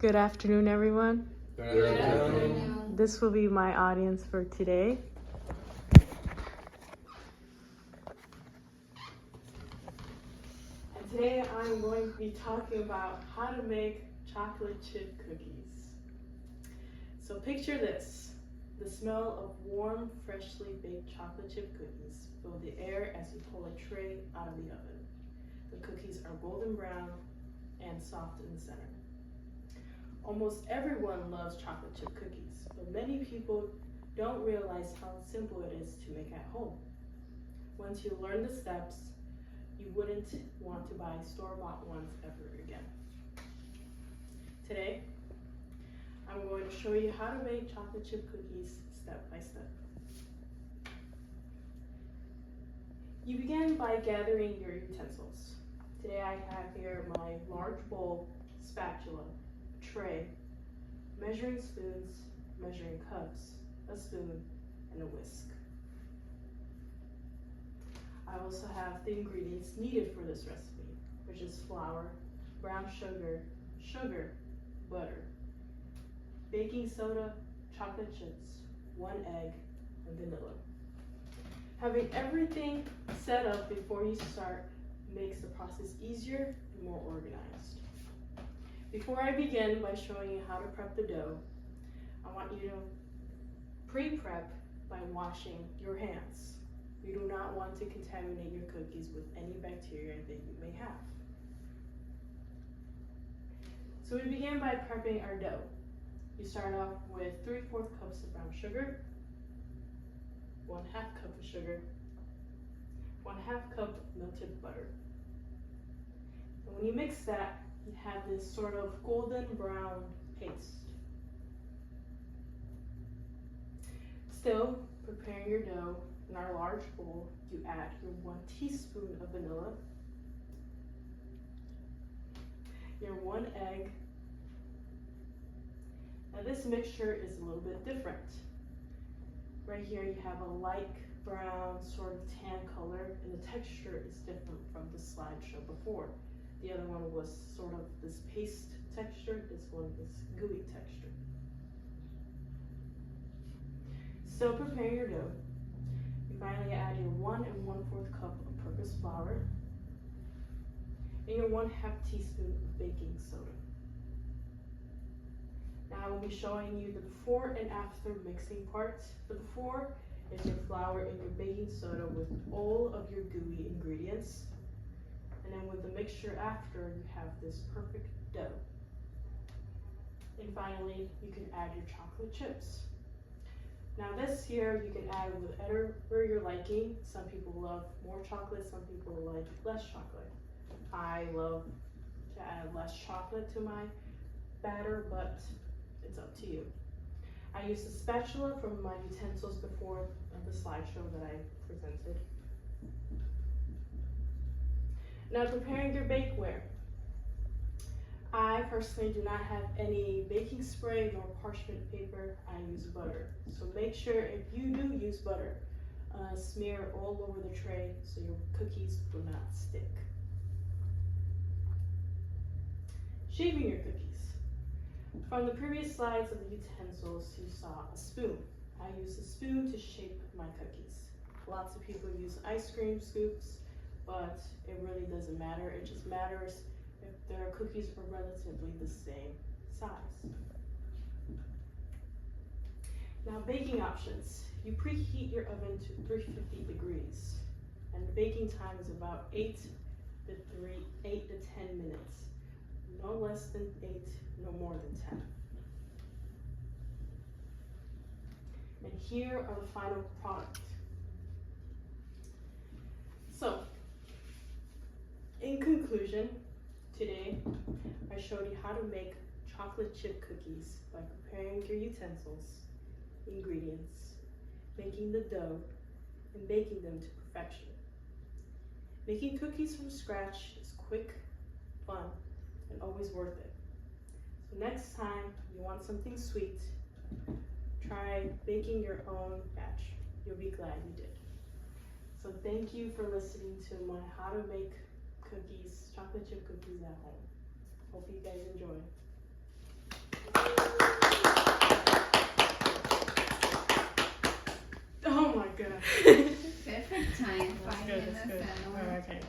Good afternoon, everyone. Good afternoon. This will be my audience for today. And today I'm going to be talking about how to make chocolate chip cookies. So picture this. The smell of warm, freshly baked chocolate chip cookies fill the air as you pull a tray out of the oven. The cookies are golden brown and soft in the center. Almost everyone loves chocolate chip cookies, but many people don't realize how simple it is to make at home. Once you learn the steps, you wouldn't want to buy store-bought ones ever again. Today, I'm going to show you how to make chocolate chip cookies step by step. You begin by gathering your utensils. Today I have here my large bowl, spatula, tray, measuring spoons, measuring cups, a spoon, and a whisk. I also have the ingredients needed for this recipe, which is flour, brown sugar, butter, baking soda, chocolate chips, 1 egg, and vanilla. Having everything set up before you start makes the process easier and more organized. Before I begin by showing you how to prep the dough, I want you to pre-prep by washing your hands. You do not want to contaminate your cookies with any bacteria that you may have. So we begin by prepping our dough. You start off with 3/4 cups of brown sugar, 1/2 cup of sugar, 1/2 cup of melted butter. And when you mix that, you have this sort of golden brown paste. Still preparing your dough, in our large bowl, you add your 1 teaspoon of vanilla, your 1 egg. Now this mixture is a little bit different. Right here you have a light brown sort of tan color, and the texture is different from the slideshow before. The other one was sort of this paste texture, this one is gooey texture. Still preparing your dough. You finally add your 1 1/4 cup of purpose flour and your 1/2 teaspoon of baking soda. Now I will be showing you the before and after mixing part. The before is your flour and your baking soda with all of your gooey ingredients. And then with the mixture after, you have this perfect dough. And finally, you can add your chocolate chips. Now this here, you can add whatever you're liking. Some people love more chocolate, some people like less chocolate. I love to add less chocolate to my batter, but it's up to you. I used a spatula from my utensils before the slideshow that I presented. Now preparing your bakeware. I personally do not have any baking spray nor parchment paper. I use butter. So make sure if you do use butter, smear all over the tray so your cookies will not stick. Shaving your cookies. From the previous slides of the utensils, you saw a spoon. I use a spoon to shape my cookies. Lots of people use ice cream scoops, but it really doesn't matter. It just matters if their cookies are relatively the same size. Now baking options. You preheat your oven to 350 degrees, and the baking time is about 8 to 10 minutes. No less than 8, no more than 10. And here are the final product. So, in conclusion, today I showed you how to make chocolate chip cookies by preparing your utensils, ingredients, making the dough, and baking them to perfection. Making cookies from scratch is quick, fun, and always worth it. So next time you want something sweet, try baking your own batch. You'll be glad you did. So thank you for listening to my how to make cookies, chocolate chip cookies at home. Hope you guys enjoy. That's Perfect time, 5 good, minutes that's good. and Okay.